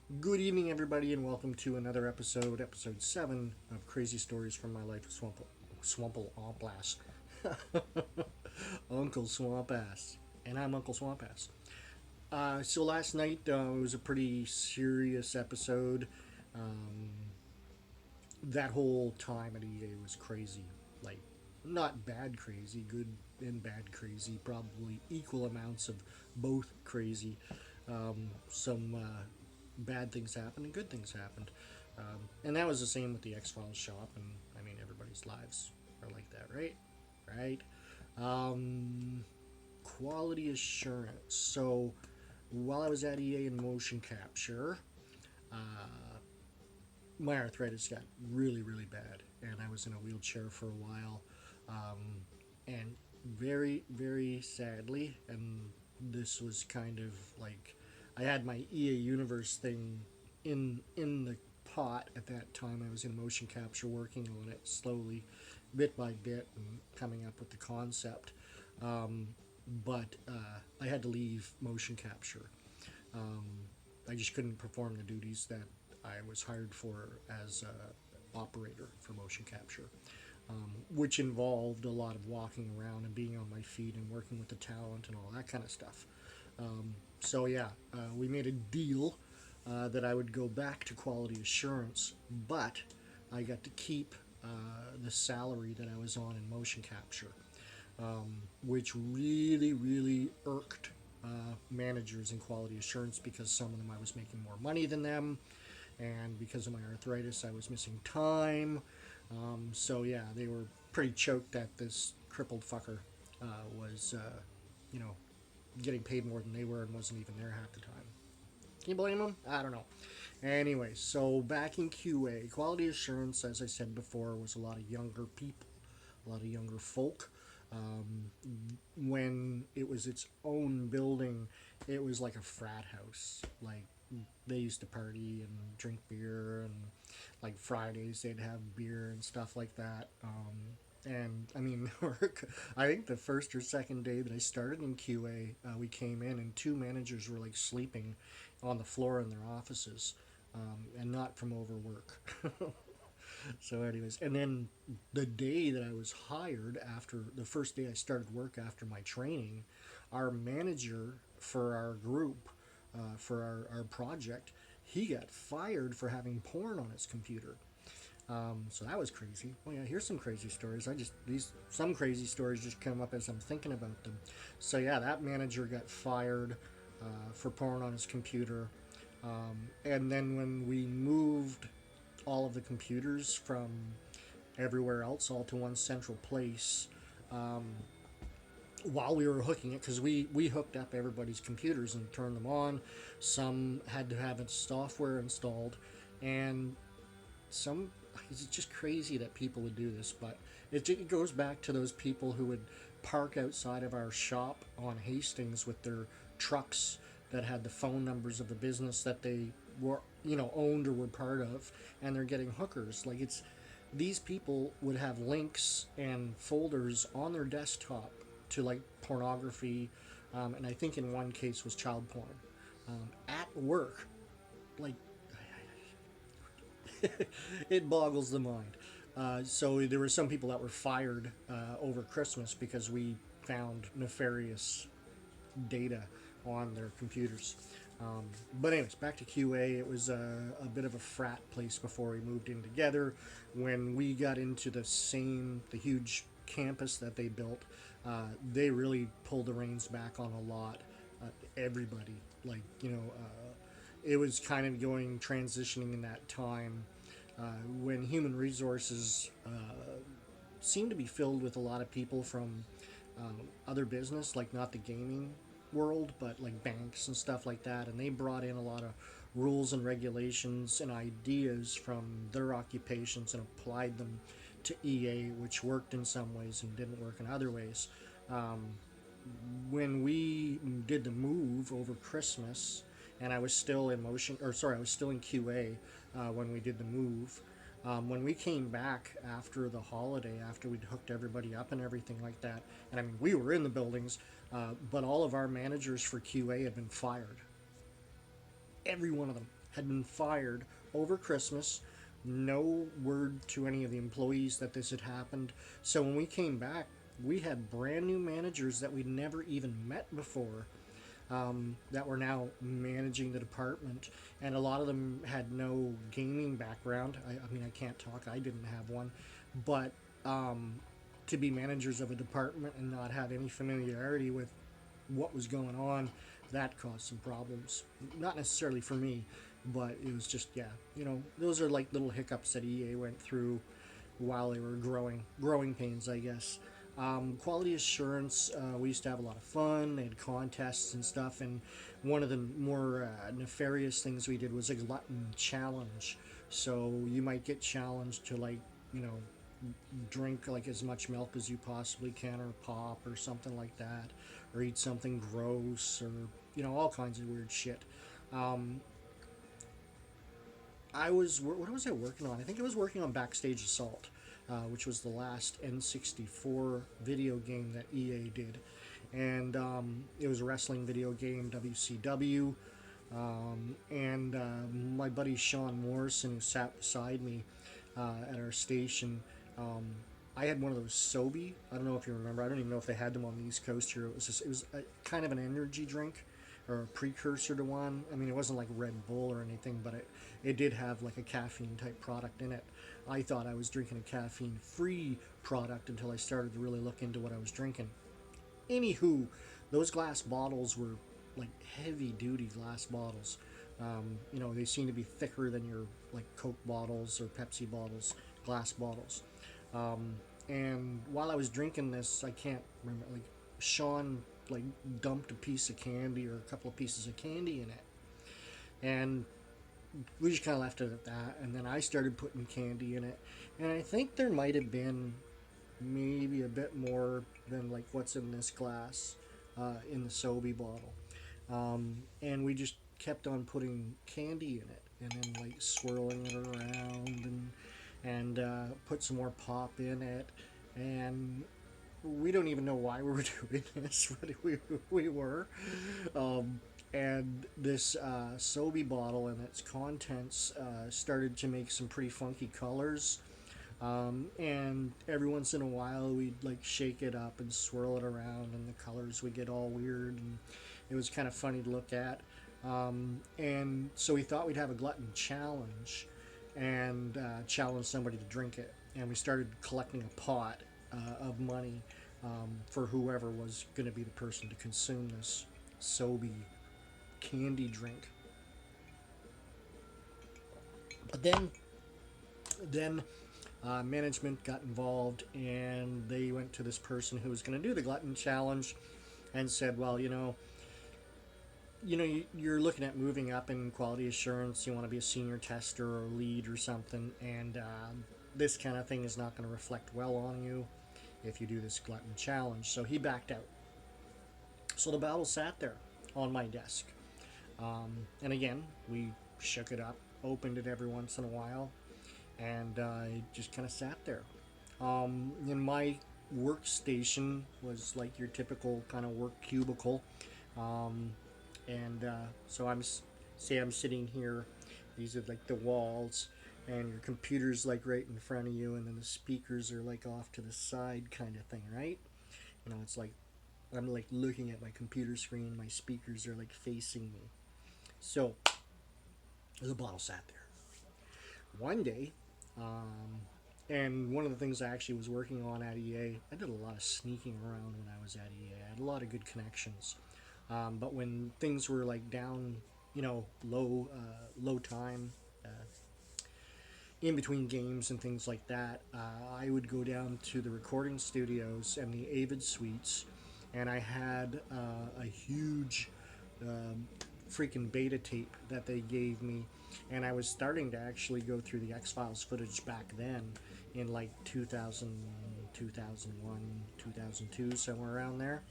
Good evening, everybody, and welcome to another episode 7 of Crazy Stories from My Life with Swample Oplass. Uncle Swampass. And I'm Uncle Swampass. So last night was a pretty serious episode. Um, that whole time at EA was crazy. Like, not bad crazy, good and bad crazy, probably equal amounts of both crazy. Some bad things happened and good things happened. And that was the same with the X Files shop, and I mean, everybody's lives are like that, right? Right? Um, Quality assurance. So, while I was at EA in motion capture, my arthritis got really, really bad, and I was in a wheelchair for a while. And very, very sadly, and this was kind of like I had my EA Universe thing in the pot at that time. I was in motion capture, working on it slowly, bit by bit, and coming up with the concept. But I had to leave motion capture. I just couldn't perform the duties that I was hired for as a operator for motion capture, which involved a lot of walking around and being on my feet and working with the talent and all that kind of stuff. So yeah, we made a deal that I would go back to quality assurance, but I got to keep the salary that I was on in motion capture, which really, really irked managers in quality assurance because some of them I was making more money than them, and because of my arthritis, I was missing time. So yeah, they were pretty choked that this crippled fucker was, you know, getting paid more than they were and wasn't even there half the time. Can you blame them? I don't know. Anyway, so back in QA, quality assurance, as I said before, was a lot of younger people, a lot of younger folk. Um, when it was its own building, it was like a frat house. Like, they used to party and drink beer, and like Fridays they'd have beer and stuff like that. And I mean, I think the first or second day that I started in QA, we came in and two managers were like sleeping on the floor in their offices, and not from overwork. So, anyways, and then the day that I was hired, after the first day I started work after my training, our manager for our group, for our project, he got fired for having porn on his computer. So that was crazy. Well, yeah, here's some crazy stories. Some crazy stories just come up as I'm thinking about them. So yeah, that manager got fired for porn on his computer. And then when we moved all of the computers from everywhere else all to one central place, while we were hooking it, because we hooked up everybody's computers and turned them on. Some had to have its software installed, and some it's just crazy that people would do this, but it goes back to those people who would park outside of our shop on Hastings with their trucks that had the phone numbers of the business that they were, owned or were part of, and they're getting hookers. Like, it's these people would have links and folders on their desktop to like pornography, and I think in one case was child porn, at work. Like, it boggles the mind. So there were some people that were fired over Christmas because we found nefarious data on their computers. But anyways, back to QA. It was a bit of a frat place before we moved in together. When we got into the huge campus that they built, they really pulled the reins back on a lot. Everybody, like, it was kind of transitioning in that time when human resources seemed to be filled with a lot of people from other business, like not the gaming world, but like banks and stuff like that. And they brought in a lot of rules and regulations and ideas from their occupations and applied them to EA, which worked in some ways and didn't work in other ways. When we did the move over Christmas, and I was still in motion, or sorry, I was still in QA when we did the move. When we came back after the holiday, after we'd hooked everybody up and everything like that, and I mean, we were in the buildings, but all of our managers for QA had been fired. Every one of them. had been fired over Christmas. No word to any of the employees that this had happened. So when we came back, we had brand new managers that we'd never even met before, that were now managing the department, and a lot of them had no gaming background. I mean, I can't talk, I didn't have one, but to be managers of a department and not have any familiarity with what was going on, that caused some problems. Not necessarily for me, but it was just, yeah, those are like little hiccups that EA went through while they were growing pains, I guess. Quality assurance, we used to have a lot of fun. They had contests and stuff, and one of the more nefarious things we did was a glutton challenge. So you might get challenged to, like, drink like as much milk as you possibly can, or pop, or something like that, or eat something gross, or all kinds of weird shit. Um, what was I working on? I think I was working on Backstage Assault, which was the last N64 video game that EA did, and it was a wrestling video game, WCW. And my buddy Sean Morrison, who sat beside me at our station, um, I had one of those Sobe. I don't know if you remember. I don't even know if they had them on the East Coast here. It was a, kind of an energy drink, or a precursor to one. I mean, it wasn't like Red Bull or anything, but it did have like a caffeine type product in it. I thought I was drinking a caffeine free product until I started to really look into what I was drinking. Anywho, those glass bottles were like heavy duty glass bottles. They seem to be thicker than your like Coke bottles or Pepsi bottles, glass bottles. Um, and while I was drinking this, I can't remember, like, Sean like dumped a piece of candy or a couple of pieces of candy in it, and we just kind of left it at that. And then I started putting candy in it, and I think there might have been maybe a bit more than like what's in this glass, in the Sobe bottle. And we just kept on putting candy in it, and then like swirling it around, and put some more pop in it, and we don't even know why we were doing this, but we were. Um, and this Sobe bottle and its contents started to make some pretty funky colors. And every once in a while, we'd like shake it up and swirl it around, and the colors would get all weird, and it was kind of funny to look at. And so we thought we'd have a glutton challenge, and challenge somebody to drink it. And we started collecting a pot of money, for whoever was going to be the person to consume this Sobe candy drink. But then management got involved, and they went to this person who was going to do the glutton challenge and said, well, you're looking at moving up in quality assurance. You want to be a senior tester or lead or something, and this kind of thing is not going to reflect well on you if you do this glutton challenge. So he backed out. So the bottle sat there on my desk, and again, we shook it up, opened it every once in a while, and it just kind of sat there. In my workstation was like your typical kind of work cubicle. Um, and so I'm sitting here. These are like the walls, and your computer's like right in front of you, and then the speakers are like off to the side, kind of thing, right? It's like I'm like looking at my computer screen. My speakers are like facing me. So the bottle sat there. One day, and one of the things I actually was working on at EA, I did a lot of sneaking around when I was at EA. I had a lot of good connections. But when things were like down, low time, in between games and things like that, I would go down to the recording studios and the Avid suites, and I had a huge freaking beta tape that they gave me, and I was starting to actually go through the X-Files footage back then in like 2000, 2001, 2002, somewhere around there.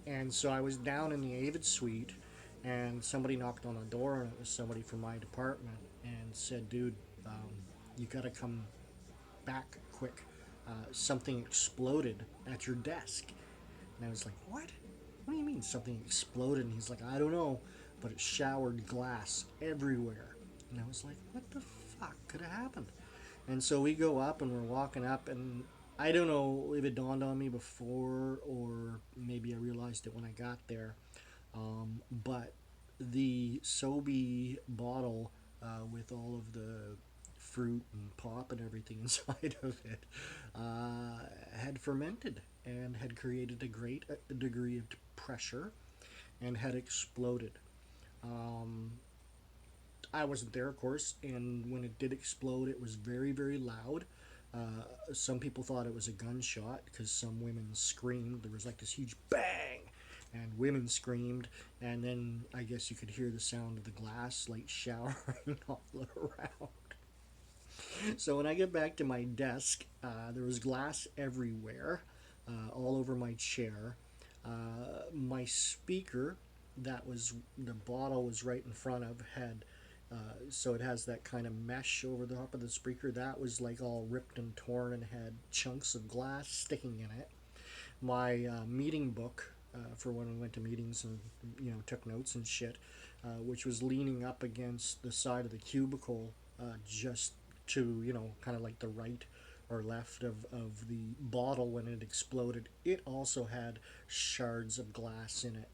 And so I was down in the Avid suite, and somebody knocked on the door, and it was somebody from my department, and said, dude, you gotta come back quick. Something exploded at your desk. And I was like, what? What do you mean something exploded? And he's like, I don't know. but it showered glass everywhere. And I was like, what the fuck could have happened? And so we go up and we're walking up, and I don't know if it dawned on me before or maybe I realized it when I got there. But the Sobe bottle with all of the fruit and pop and everything inside of it had fermented and had created a great degree of pressure and had exploded. Um, I wasn't there, of course, and when it did explode, it was very, very loud. Some people thought it was a gunshot because some women screamed. There was like this huge bang, and women screamed, and then I guess you could hear the sound of the glass like showering all around. So when I get back to my desk, there was glass everywhere, all over my chair. My speaker, that was the bottle was right in front of, had so it has that kind of mesh over the top of the speaker. That was like all ripped and torn and had chunks of glass sticking in it. My meeting book for when we went to meetings and took notes and shit, which was leaning up against the side of the cubicle, just to kind of like the right or left of the bottle when it exploded. It also had shards of glass in it.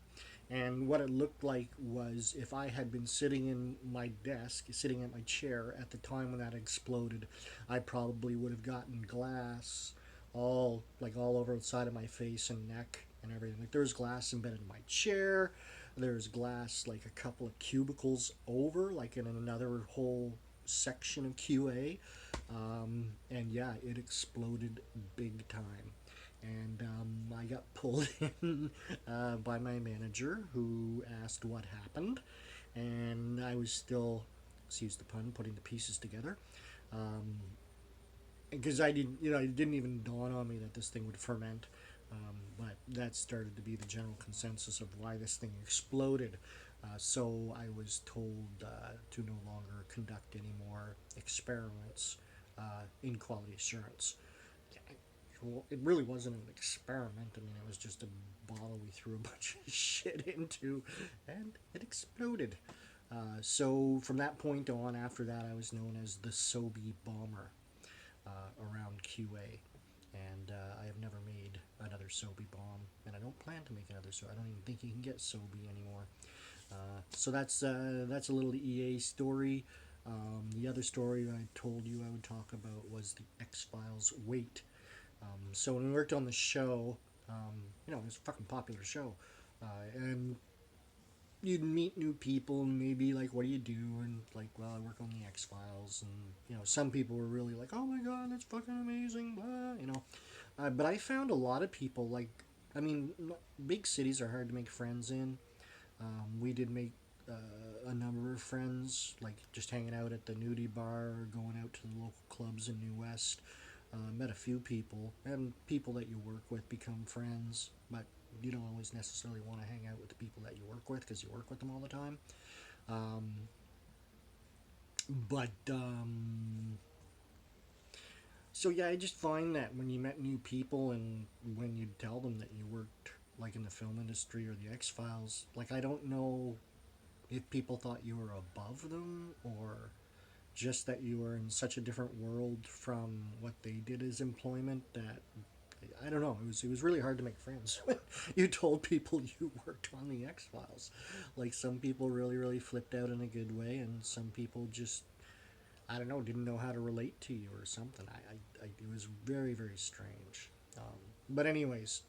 And what it looked like was if I had been sitting in my desk, sitting at my chair at the time when that exploded, I probably would have gotten glass all over the side of my face and neck and everything. Like there was glass embedded in my chair. There's glass like a couple of cubicles over, like in another whole section of QA. And yeah, it exploded big time. And I got pulled in by my manager, who asked what happened, and I was still, excuse the pun, putting the pieces together, because I didn't, it didn't even dawn on me that this thing would ferment. But that started to be the general consensus of why this thing exploded. So I was told to no longer conduct any more experiments in quality assurance. Well, it really wasn't an experiment. I mean, it was just a bottle we threw a bunch of shit into, and it exploded. So from that point on, after that, I was known as the Sobe Bomber around QA. And I have never made another Sobe bomb, and I don't plan to make another. So I don't even think you can get Sobe anymore. So that's a little EA story. The other story I told you I would talk about was the X-Files Wait. So when we worked on the show, it was a fucking popular show, and you'd meet new people and maybe like, what do you do? And like, well, I work on the X Files, and some people were really like, oh my god, that's fucking amazing, blah. But I found a lot of people like, I mean, big cities are hard to make friends in. We did make a number of friends, like just hanging out at the nudie bar or going out to the local clubs in New West. Met a few people, and people that you work with become friends, but you don't always necessarily want to hang out with the people that you work with because you work with them all the time. Um, but So yeah, I just find that when you met new people and when you tell them that you worked like in the film industry or the X Files, like I don't know if people thought you were above them or just that you were in such a different world from what they did as employment that I don't know. It was really hard to make friends when you told people you worked on the X Files. Like some people really flipped out in a good way, and some people just I don't know didn't know how to relate to you or something. It was very strange. But anyways,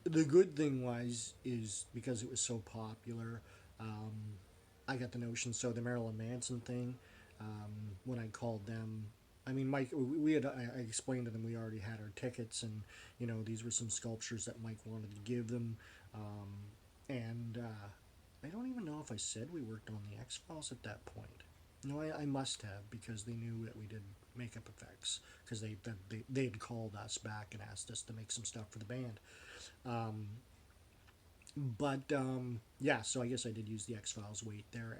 the good thing is because it was so popular. I got the notion. So the Marilyn Manson thing, when I called them, I mean, Mike, I explained to them we already had our tickets, and these were some sculptures that Mike wanted to give them, and I don't even know if I said we worked on the X Files at that point. No, I must have because they knew that we did makeup effects because they had called us back and asked us to make some stuff for the band. Um, but yeah, so I guess I did use the X Files weight there,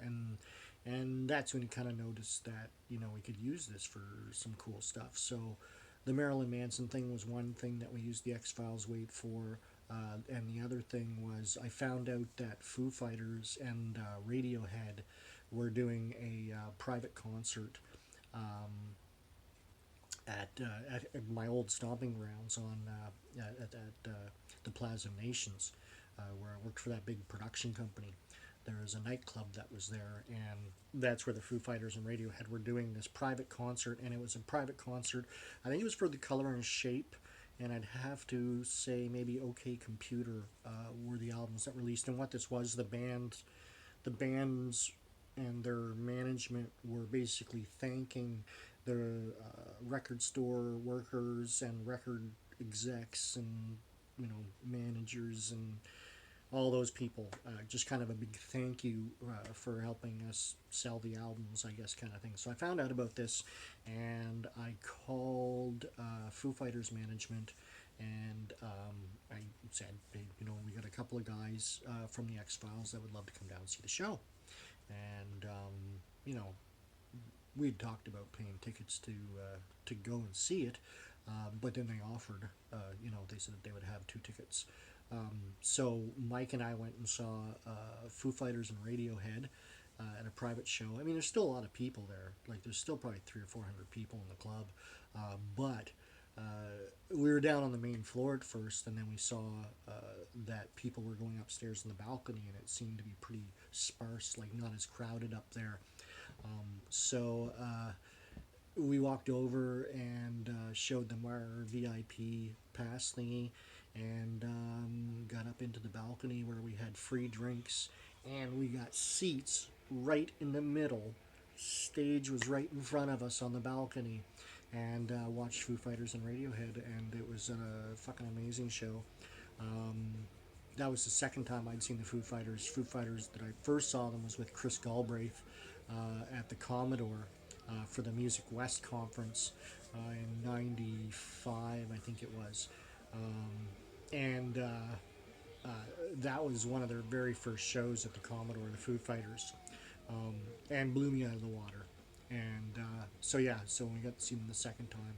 and that's when you kind of noticed that we could use this for some cool stuff. So the Marilyn Manson thing was one thing that we used the X Files weight for. And the other thing was I found out that Foo Fighters and Radiohead were doing a private concert at my old stomping grounds at the Plaza Nations, where I worked for that big production company. There was a nightclub that was there, and that's where the Foo Fighters and Radiohead were doing this private concert. And it was a private concert. I think it was for The Color and Shape, and I'd have to say maybe OK Computer were the albums that released. And what this was, the bands and their management were basically thanking the record store workers and record execs and managers and all those people. Just kind of a big thank you for helping us sell the albums, I guess, kind of thing. So I found out about this, and I called Foo Fighters management, and I said, hey, we got a couple of guys from the X Files that would love to come down and see the show, and we had talked about paying tickets to go and see it, but then they offered, they said that they would have two tickets. So Mike and I went and saw Foo Fighters and Radiohead at a private show. I mean, there's still a lot of people there. Like, there's still probably 300 or 400 people in the club, but we were down on the main floor at first, and then we saw that people were going upstairs in the balcony, and it seemed to be pretty sparse, like not as crowded up there. So we walked over and showed them our VIP pass thingy, and got up into the balcony where we had free drinks, and we got seats right in the middle. Stage was right in front of us on the balcony, and watched Foo Fighters and Radiohead, and it was a fucking amazing show. That was the second time I'd seen the Foo Fighters. Foo Fighters that I first saw them was with Chris Galbraith at the Commodore for the Music West conference in '95, I think it was. And that was one of their very first shows at the Commodore, the Foo Fighters, and blew me out of the water. And so when we got to see them the second time,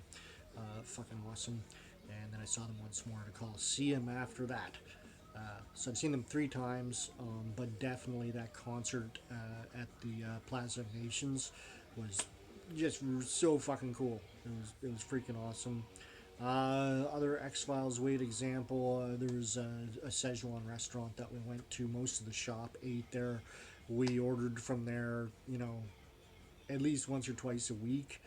fucking awesome. And then I saw them once more at a Coliseum after that. So I've seen them three times, but definitely that concert at the Plaza of Nations was just so fucking cool. It was freaking awesome. Other X Files weird example. There was a Szechuan restaurant that we went to. Most of the shop ate there. We ordered from there, at least once or twice a week.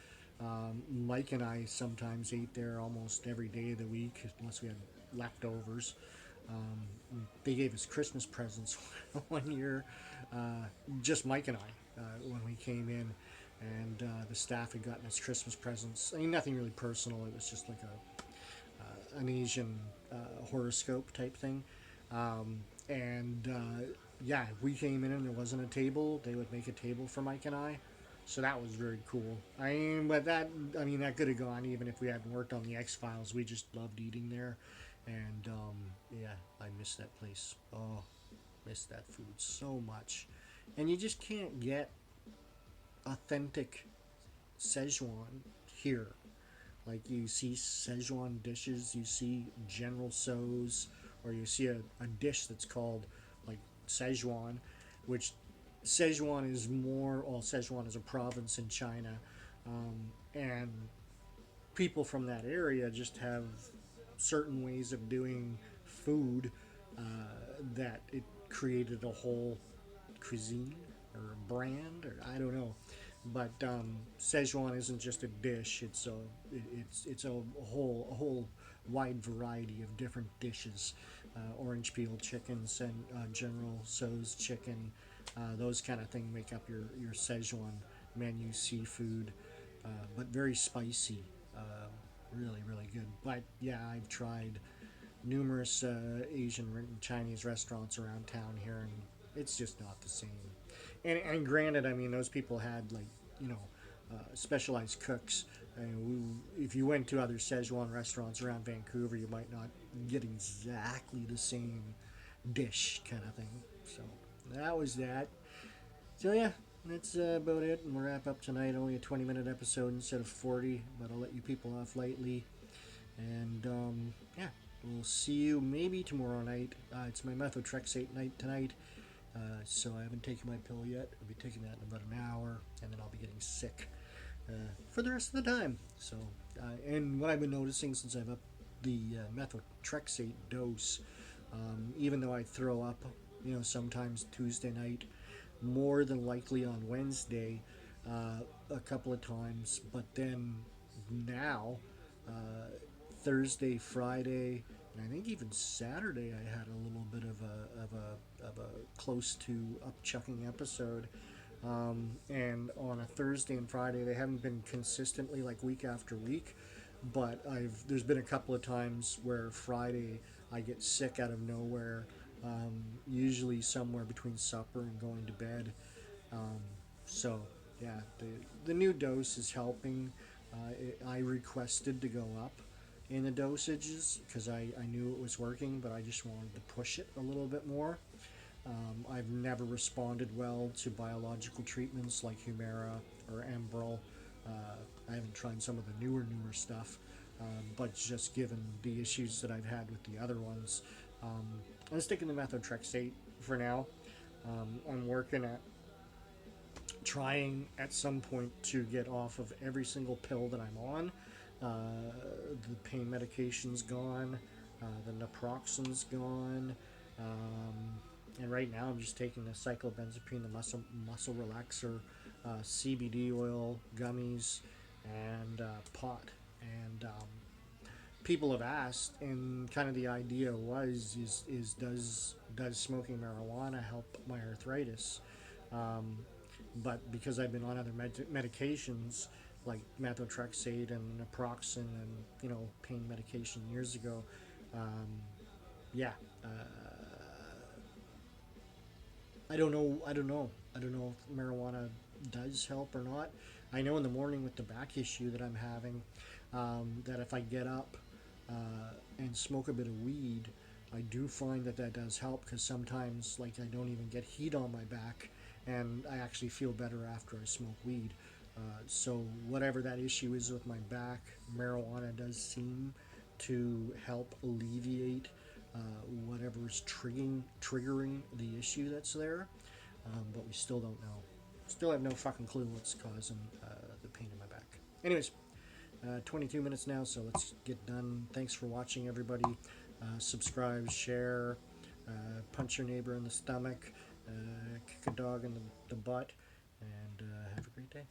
Mike and I sometimes ate there almost every day of the week, unless we had leftovers. They gave us Christmas presents one year, just Mike and I, when we came in, and the staff had gotten us Christmas presents. I mean, nothing really personal. It was just like an Asian horoscope type thing. If we came in and there wasn't a table, they would make a table for Mike and I. So that was very cool. That could have gone even if we hadn't worked on the X Files. We just loved eating there, and I miss that place. Oh, miss that food so much, and you just can't get authentic Szechuan here. Like, you see Szechuan dishes, you see General Tso's, or you see a dish that's called like Szechuan, which Szechuan is more. Well, Szechuan is a province in China, and people from that area just have certain ways of doing food that it created a whole cuisine or brand, or I don't know. But Szechuan isn't just a dish; it's a whole wide variety of different dishes. Orange peel chickens and General Tso's chicken, those kind of things make up your Szechuan menu. Seafood, but very spicy, really really good. But yeah, I've tried numerous Asian and Chinese restaurants around town here, and it's just not the same. And granted, I mean, those people had specialized cooks. If you went to other Szechuan restaurants around Vancouver, you might not get exactly the same dish kind of thing. So that was that. So yeah, that's about it. And we'll wrap up tonight. Only a 20-minute episode instead of 40, but I'll let you people off lightly. And yeah, we'll see you maybe tomorrow night. It's my methotrexate night tonight, so I haven't taken my pill yet. I'll be taking that in about an hour, and then I'll be getting sick for the rest of the time. So, and what I've been noticing since I've upped the methotrexate dose, even though I throw up, sometimes Tuesday night, more than likely on Wednesday, a couple of times, but then now, Thursday, Friday, and I think even Saturday, I had a little bit of a close to upchucking episode. And on a Thursday and Friday, they haven't been consistently like week after week, but there's been a couple of times where Friday I get sick out of nowhere, usually somewhere between supper and going to bed. Um, so yeah, the new dose is helping. I requested to go up in the dosages because I knew it was working, but I just wanted to push it a little bit more. I've never responded well to biological treatments like Humira or Enbrel. I haven't tried some of the newer stuff, but just given the issues that I've had with the other ones, I'm sticking to methotrexate for now. I'm working at trying at some point to get off of every single pill that I'm on. The pain medication's gone, the naproxen's gone, and right now I'm just taking the cyclobenzapine, the muscle relaxer, CBD oil, gummies, and pot. And people have asked, and kind of the idea is does smoking marijuana help my arthritis? Um, but because I've been on other medications like methotrexate and naproxen and pain medication years ago, um, yeah, I don't know. I don't know if marijuana does help or not. I know in the morning with the back issue that I'm having, that if I get up and smoke a bit of weed, I do find that does help because sometimes like I don't even get heat on my back, and I actually feel better after I smoke weed. So whatever that issue is with my back, marijuana does seem to help alleviate uh, whatever is triggering the issue that's there. But we still don't know. Still have no fucking clue what's causing the pain in my back. Anyways, 22 minutes now, so let's get done. Thanks for watching, everybody. Subscribe, share, punch your neighbor in the stomach, kick a dog in the butt, and have a great day.